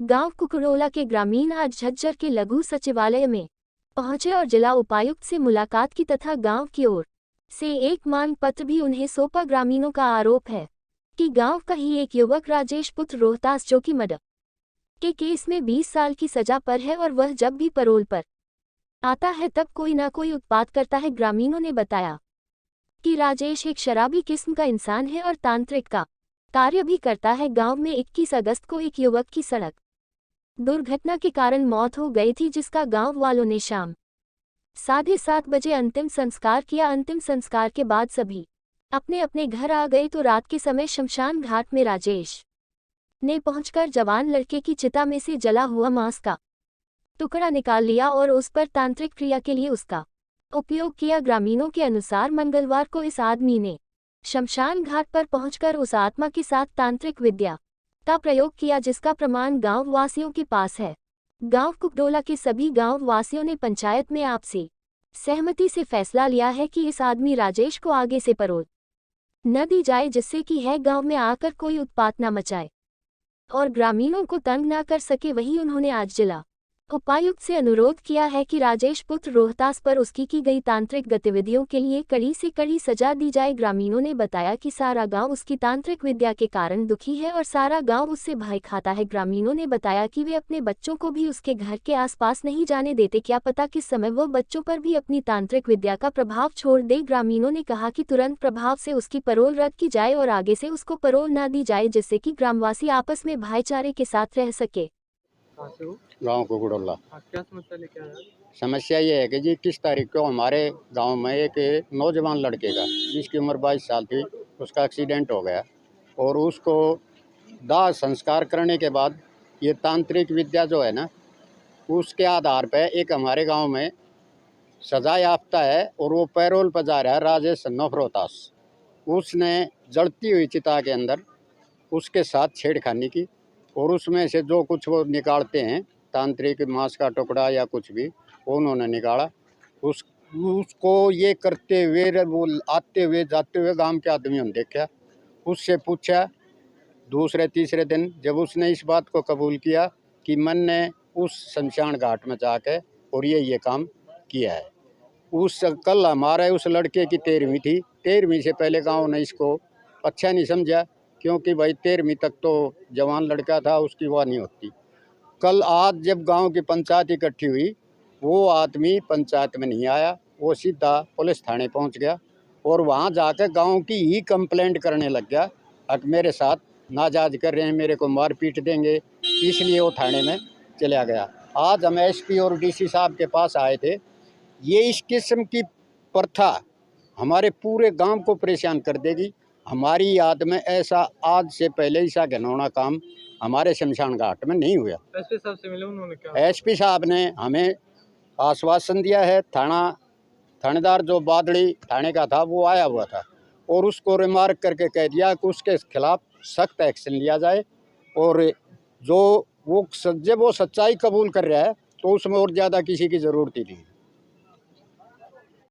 गांव कुकुरोला के ग्रामीण आज झज्जर के लघु सचिवालय में पहुंचे और जिला उपायुक्त से मुलाकात की तथा गांव की ओर से एक मांग पत्र भी उन्हें सौंपा। ग्रामीणों का आरोप है कि गांव का ही एक युवक राजेश पुत्र रोहतास, जो कि मर्डर के केस में 20 साल की सजा पर है और वह जब भी पैरोल पर आता है तब कोई ना कोई उत्पात करता है। ग्रामीणों ने बताया कि राजेश एक शराबी किस्म का इंसान है और तांत्रिक का कार्य भी करता है। गांव में 21 अगस्त को एक युवक की सड़क दुर्घटना के कारण मौत हो गई थी, जिसका गांव वालों ने शाम 7:30 बजे अंतिम संस्कार किया। अंतिम संस्कार के बाद सभी अपने अपने घर आ गए तो रात के समय शमशान घाट में राजेश ने पहुंचकर जवान लड़के की चिता में से जला हुआ मांस का टुकड़ा निकाल लिया और उस पर तांत्रिक क्रिया के लिए उसका उपयोग किया। ग्रामीणों के अनुसार मंगलवार को इस आदमी ने शमशान घाट पर पहुंचकर उस आत्मा के साथ तांत्रिक विद्या का प्रयोग किया, जिसका प्रमाण गांव वासियों के पास है। गांव कुकुरोला के सभी गांव वासियों ने पंचायत में आपसी सहमति से फैसला लिया है कि इस आदमी राजेश को आगे से पैरोल न दी जाए, जिससे कि है गांव में आकर कोई उत्पात न मचाए और ग्रामीणों को तंग न कर सके। वहीं उन्होंने आज जिला उपायुक्त से अनुरोध किया है कि राजेश पुत्र रोहतास पर उसकी की गई तांत्रिक गतिविधियों के लिए कड़ी से कड़ी सजा दी जाए। ग्रामीणों ने बताया कि सारा गांव उसकी तांत्रिक विद्या के कारण दुखी है और सारा गांव उससे भय खाता है। ग्रामीणों ने बताया कि वे अपने बच्चों को भी उसके घर के आसपास नहीं जाने देते, क्या पता किस समय वो बच्चों पर भी अपनी तांत्रिक विद्या का प्रभाव छोड़ दे। ग्रामीणों ने कहा कि तुरंत प्रभाव से उसकी पैरोल रद्द की जाए और आगे से उसको पैरोल न दी जाए, जिससे कि ग्रामवासी आपस में भाईचारे के साथ रह सके। गाँव कुकुरोला। क्या समस्या लेके आया? समस्या ये है कि जी 21 तारीख को हमारे गांव में एक नौजवान लड़के का, जिसकी उम्र 22 साल थी, उसका एक्सीडेंट हो गया और उसको दाह संस्कार करने के बाद ये तांत्रिक विद्या जो है ना, उसके आधार पे एक हमारे गांव में सजा याफ्ता है और वो पैरोल पर जा रहा है, राजेश रोहतास। उसने जलती हुई चिता के अंदर उसके साथ छेड़खानी की और उसमें से जो कुछ वो निकालते हैं, तांत्रिक मांस का टुकड़ा या कुछ भी, वो उन्होंने निकाला। उसको ये करते हुए, वो आते हुए जाते हुए गांव के आदमियों ने देखा, उससे पूछा। दूसरे तीसरे दिन जब उसने इस बात को कबूल किया कि मैंने उस शमशान घाट में जाके और ये काम किया है। कल हमारे उस लड़के की 13वीं थी। 13वीं से पहले गाँव ने इसको अच्छा नहीं समझा, क्योंकि भाई 13वीं तक तो जवान लड़का था, उसकी वाह नहीं होती। कल आज जब गांव की पंचायत इकट्ठी हुई, वो आदमी पंचायत में नहीं आया, वो सीधा पुलिस थाने पहुंच गया और वहां जाकर गांव की ही कंप्लेंट करने लग गया। अब मेरे साथ नाजायज कर रहे हैं, मेरे को मार पीट देंगे, इसलिए वो थाने में चला गया। आज हम एसपी और डीसी साहब के पास आए थे। ये इस किस्म की प्रथा हमारे पूरे गांव को परेशान कर देगी। हमारी याद में ऐसा आज से पहले ऐसा घिनौना काम हमारे शमशान घाट में नहीं हुआ। एसपी साहब से मिले, उन्होंने क्या? एसपी साहब ने हमें आश्वासन दिया है। थानेदार जो बादड़ी थाने का था, वो आया हुआ था और उसको रिमार्क करके कह दिया कि उसके खिलाफ सख्त एक्शन लिया जाए और जो वो जब वो सच्चाई कबूल कर रहा है तो उसमें और ज़्यादा किसी की ज़रूरत ही नहीं।